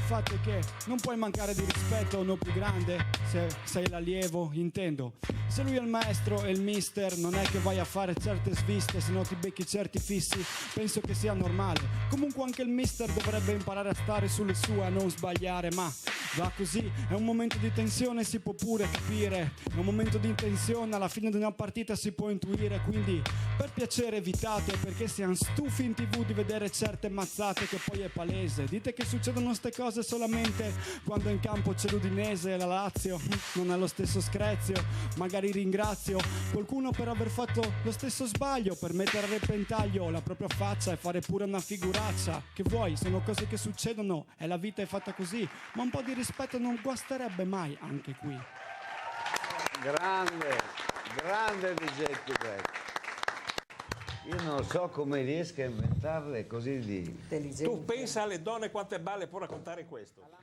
fatto è che non puoi mancare di rispetto a uno più grande se sei l'allievo, intendo. Se lui è il maestro e il mister, non è che vai a fare certe sviste, se no ti becchi certi fissi, penso che sia normale. Comunque anche il mister dovrebbe imparare a stare sulle sue, a non sbagliare, ma va così, è un momento di tensione, si può pure capire, è un momento di tensione, alla fine di una partita si può intuire, quindi per piacere evitate, perché siamo stufi in TV di vedere certe mazzate che poi è palese. Dite che succedono ste cose solamente quando in campo c'è l'Udinese e la Lazio, non è lo stesso screzio, magari ringrazio qualcuno per aver fatto lo stesso sbaglio, per mettere a repentaglio la propria faccia e fare pure una figuraccia. Che vuoi, sono cose che succedono e la vita è fatta così, ma un po' di rispetto non guasterebbe mai anche qui. Grande, grande DJ Tubetto. Io non so come riesca a inventarle così di... Tu pensa alle donne quante balle può raccontare questo.